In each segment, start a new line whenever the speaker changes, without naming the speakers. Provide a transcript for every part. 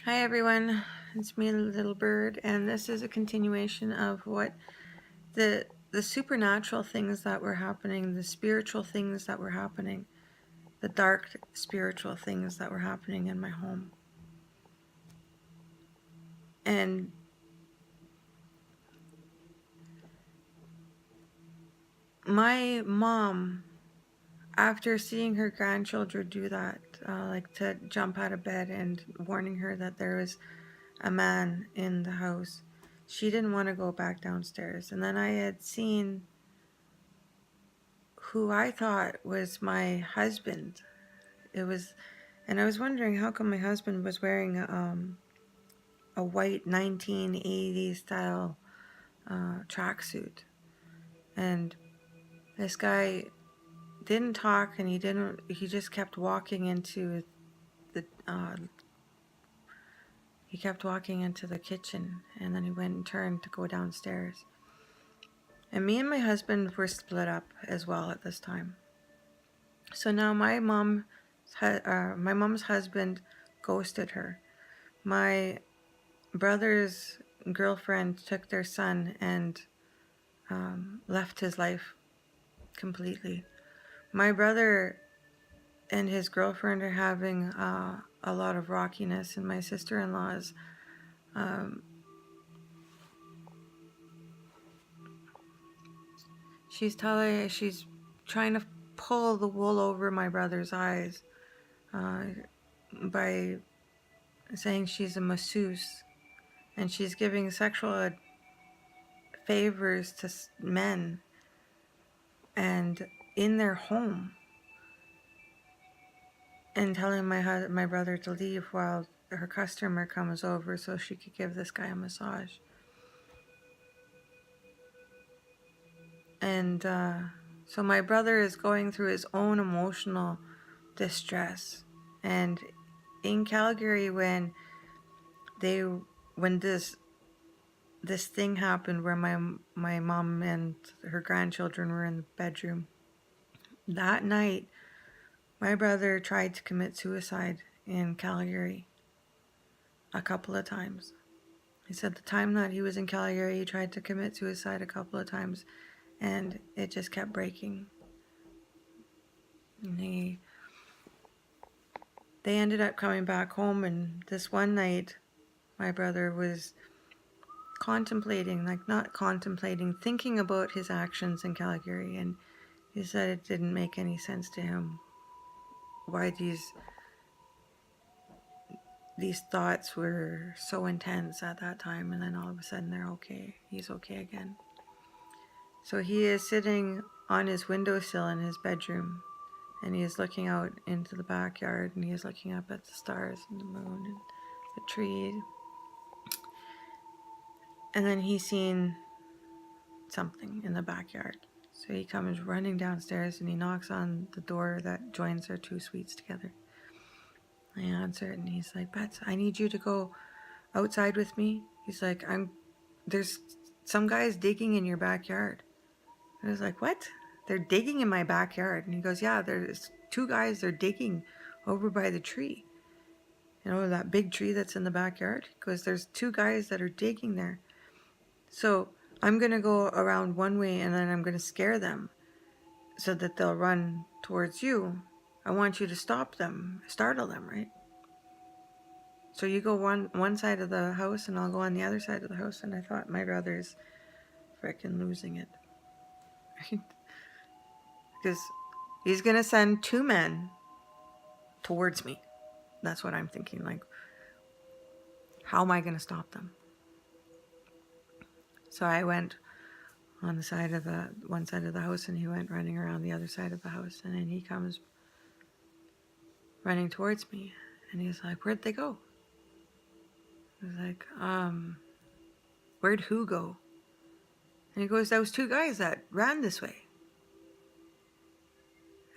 Hi everyone, it's me, Little Bird, and this is a continuation of what the supernatural things that were happening, the spiritual things that were happening, the dark spiritual things that were happening in my home. And my mom, after seeing her grandchildren do that, like to jump out of bed and warning her that there was a man in the house, she didn't want to go back downstairs. And then I had seen who I thought was my husband. It was, and I was wondering how come my husband was wearing a white 1980s style tracksuit, and this guy didn't talk, and he just kept walking into the he kept walking into the kitchen, and then he went and turned to go downstairs. And me and my husband were split up as well at this time. So now my mom's husband ghosted her. My brother's girlfriend took their son and left his life completely. My brother and his girlfriend are having a lot of rockiness, and my sister-in-law's she's trying to pull the wool over my brother's eyes by saying she's a masseuse, and she's giving sexual favors to men and in their home, and telling my brother to leave while her customer comes over so she could give this guy a massage. And so my brother is going through his own emotional distress. And in Calgary, when this thing happened where my mom and her grandchildren were in the bedroom, that night my brother tried to commit suicide in Calgary a couple of times. He said the time that he was in Calgary, he tried to commit suicide a couple of times, and it just kept breaking. And they ended up coming back home, and this one night, my brother was thinking about his actions in Calgary, and he said it didn't make any sense to him why these thoughts were so intense at that time, and then all of a sudden they're okay. He's okay again. So he is sitting on his windowsill in his bedroom, and he is looking out into the backyard, and he is looking up at the stars and the moon and the trees. And then he's seen something in the backyard. So he comes running downstairs, and he knocks on the door that joins our two suites together. I answer it, and he's like, "Bets, I need you to go outside with me." He's like, there's some guys digging in your backyard. And I was like, "What? They're digging in my backyard?" And he goes, "Yeah, there's two guys, they're digging over by the tree. You know, that big tree that's in the backyard?" He goes, "There's two guys that are digging there. So I'm going to go around one way, and then I'm going to scare them so that they'll run towards you. I want you to stop them, startle them, right? So you go one side of the house, and I'll go on the other side of the house." And I thought, my brother's freaking losing it. Right? Because he's going to send two men towards me. That's what I'm thinking. Like, how am I going to stop them? So I went on the side of the one side of the house, and he went running around the other side of the house, and then he comes running towards me, and he's like, "Where'd they go?" I was like, "Where'd who go?" And he goes, "There was two guys that ran this way."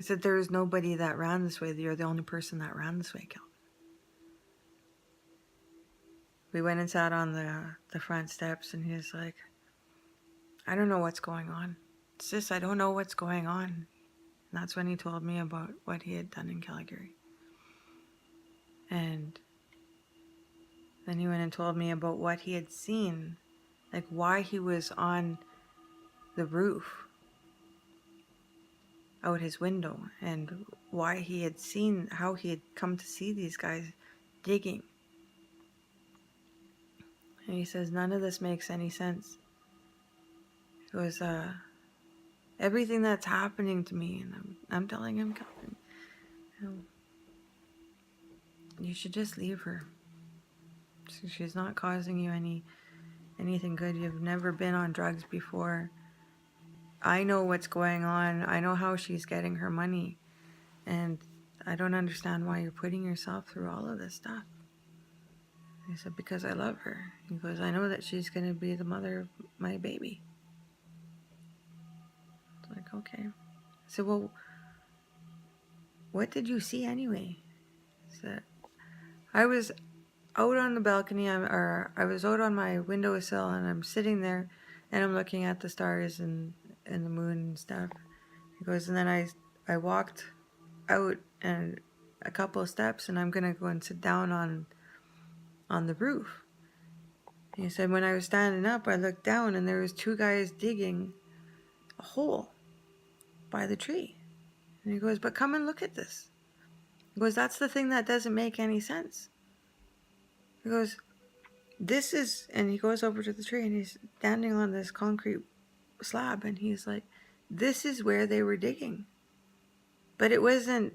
I said, "There was nobody that ran this way. You're the only person that ran this way, Calvin." We went and sat on the front steps, and he was like, "I don't know what's going on. Sis, I don't know what's going on." And that's when he told me about what he had done in Calgary. And Then he went and told me about what he had seen, like why he was on the roof out his window, and why he had seen, how he had come to see these guys digging. And he says, none of this makes any sense. It was everything that's happening to me, and I'm telling him, Calvin, you should just leave her. She's not causing you anything good. You've never been on drugs before. I know what's going on. I know how she's getting her money. And I don't understand why you're putting yourself through all of this stuff. He said, because I love her. He goes, I know that she's going to be the mother of my baby. It's like, okay. I said, well, what did you see anyway? He said, I was out on the balcony, I was out on my windowsill, and I'm sitting there, and I'm looking at the stars and the moon and stuff. He goes, and then I walked out and a couple of steps, and I'm gonna go and sit down on the roof. He said, when I was standing up, I looked down, and there was two guys digging a hole by the tree. And he goes, but come and look at this. He goes, that's the thing that doesn't make any sense. He goes, this is, and he goes over to the tree, and he's standing on this concrete slab, and he's like, this is where they were digging. But it wasn't,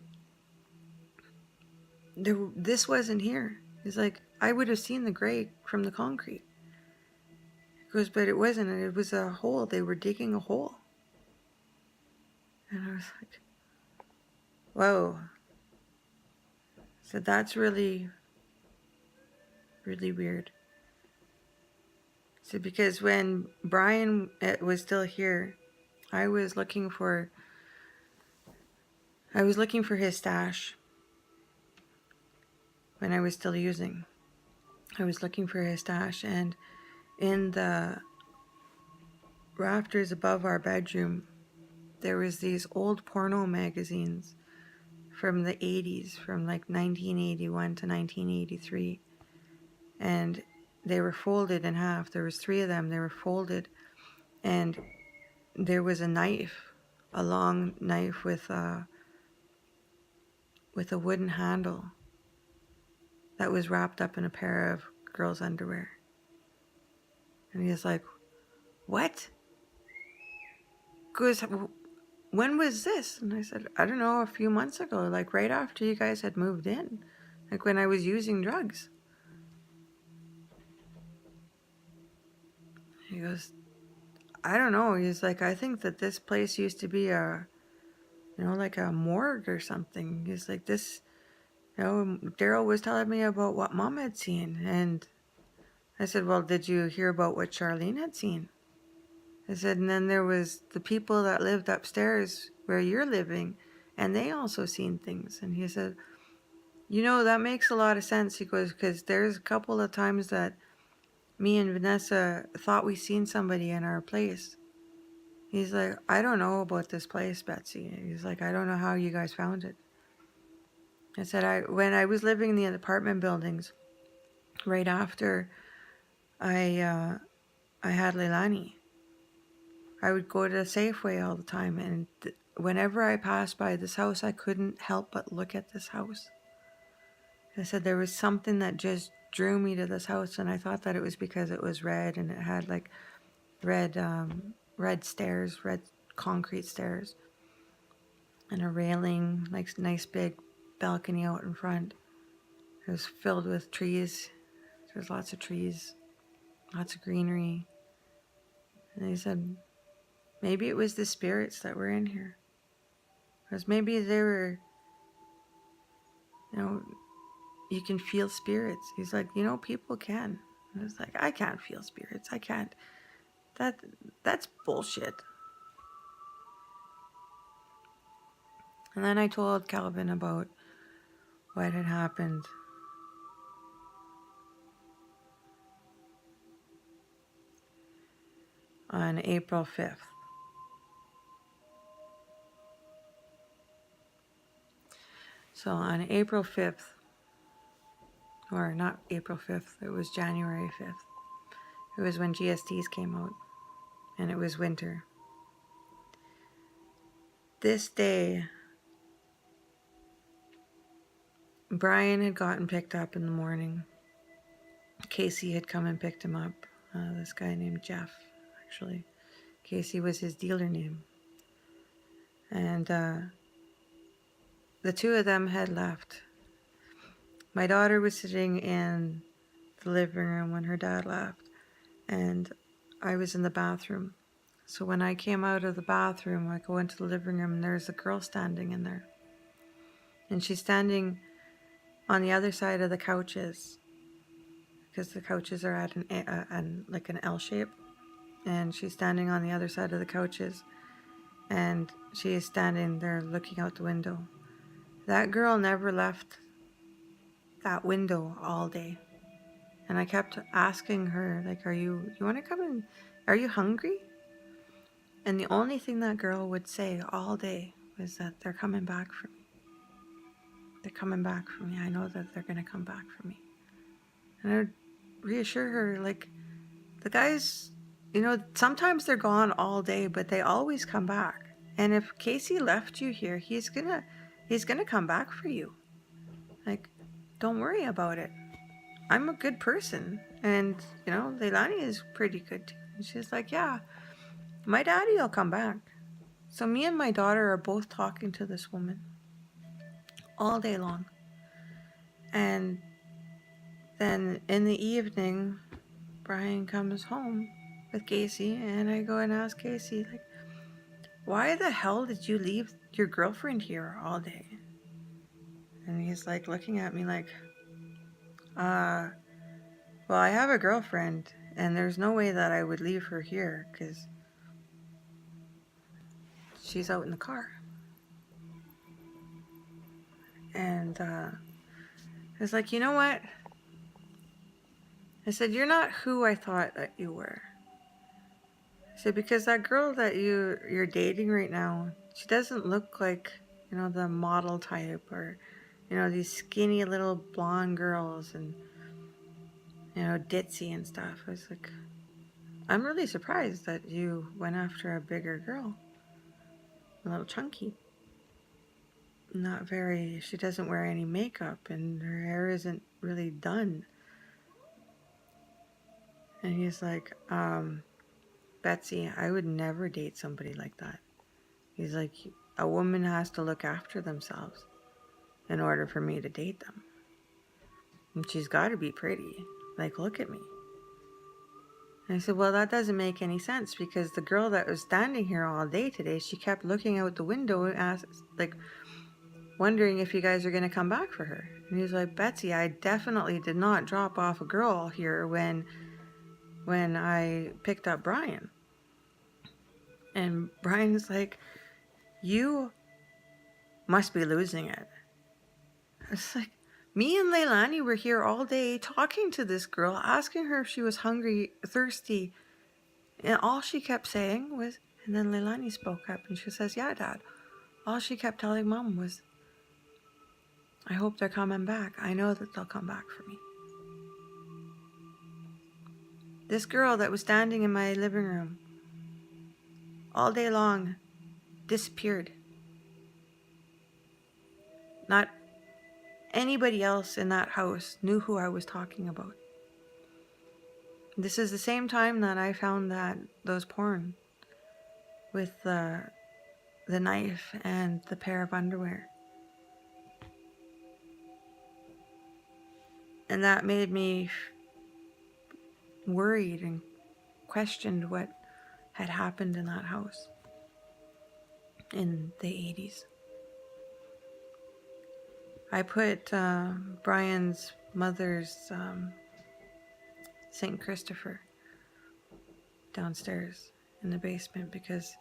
this wasn't here. He's like, I would have seen the gray from the concrete. He goes, but it wasn't, it was a hole. They were digging a hole. And I was like, whoa. So that's really, really weird. So because when Brian was still here, I was looking for his stash when I was still using. I was looking for his stash, and in the rafters above our bedroom, there was these old porno magazines from the 80s, from like 1981 to 1983. And they were folded in half. There was 3 of them. They were folded, and there was a knife, a long knife with a wooden handle that was wrapped up in a pair of girls' underwear. And he was like, what? Goes, when was this? And I said, I don't know, a few months ago, like right after you guys had moved in, like when I was using drugs. He goes, I don't know. He's like, I think that this place used to be like a morgue or something. He's like, this, Daryl was telling me about what Mom had seen. And I said, well, did you hear about what Charlene had seen? I said, and then there was the people that lived upstairs where you're living, and they also seen things. And he said, that makes a lot of sense. He goes, because there's a couple of times that me and Vanessa thought we seen somebody in our place. He's like, I don't know about this place, Betsy. He's like, I don't know how you guys found it. I said, when I was living in the apartment buildings, right after I had Leilani, I would go to Safeway all the time, and whenever I passed by this house, I couldn't help but look at this house. I said there was something that just drew me to this house, and I thought that it was because it was red, and it had like red stairs, red concrete stairs, and a railing, like nice big balcony out in front. It was filled with trees. There's lots of trees, lots of greenery. And he said, maybe it was the spirits that were in here. Because maybe they were, you can feel spirits. He's like, people can. And I was like, I can't feel spirits. I can't. That's bullshit. And then I told Calvin about what had happened. On April 5th. So on April 5th, Or not April 5th, it was January 5th. It was when GSTs came out, and it was winter. This day, Brian had gotten picked up in the morning. Casey had come and picked him up. This guy named Jeff, actually. Casey was his dealer name. And the two of them had left. My daughter was sitting in the living room when her dad left, and I was in the bathroom. So when I came out of the bathroom, I go into the living room, and there's a girl standing in there. And she's standing on the other side of the couches, because the couches are at like an L shape. And she's standing on the other side of the couches, and she is standing there looking out the window. That girl never left that window all day. And I kept asking her, like, you want to come in? Are you hungry? And the only thing that girl would say all day was that they're coming back for me. They're coming back for me. I know that they're going to come back for me. And I would reassure her, like, the guys, sometimes they're gone all day, but they always come back. And if Casey left you here, he's gonna come back for you. Like, don't worry about it. I'm a good person. And, Leilani is pretty good too. And she's like, yeah, my daddy will come back. So me and my daughter are both talking to this woman all day long. And then in the evening, Brian comes home with Casey, and I go and ask Casey, like, why the hell did you leave your girlfriend here all day? And he's like looking at me like, well, I have a girlfriend, and there's no way that I would leave her here because she's out in the car. And I was like, you know what? I said, you're not who I thought that you were. I said, because that girl that you're dating right now, she doesn't look like, the model type, or, these skinny little blonde girls and, ditzy and stuff. I was like, I'm really surprised that you went after a bigger girl. A little chunky. She doesn't wear any makeup, and her hair isn't really done. And he's like, Betsy, I would never date somebody like that. He's like, a woman has to look after themselves in order for me to date them. And she's got to be pretty. Like, look at me. And I said, well, that doesn't make any sense, because the girl that was standing here all day today, she kept looking out the window and wondering if you guys are going to come back for her. And he's like, Betsy, I definitely did not drop off a girl here when I picked up Brian. And Brian's like, you must be losing it. It's like, me and Leilani were here all day talking to this girl, asking her if she was hungry, thirsty. And all she kept saying was, and then Leilani spoke up and she says, yeah, Dad. All she kept telling Mom was, I hope they're coming back. I know that they'll come back for me. This girl that was standing in my living room all day long disappeared. Not anybody else in that house knew who I was talking about. This is the same time that I found those porn with the knife and the pair of underwear. And that made me worried and questioned what had happened in that house in the 80s. I put Brian's mother's St. Christopher downstairs in the basement because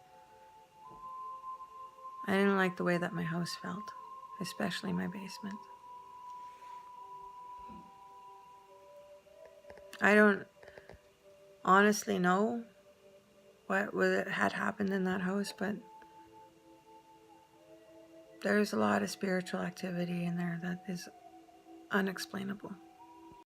I didn't like the way that my house felt, especially my basement. I don't honestly know what had happened in that house, but there's a lot of spiritual activity in there that is unexplainable.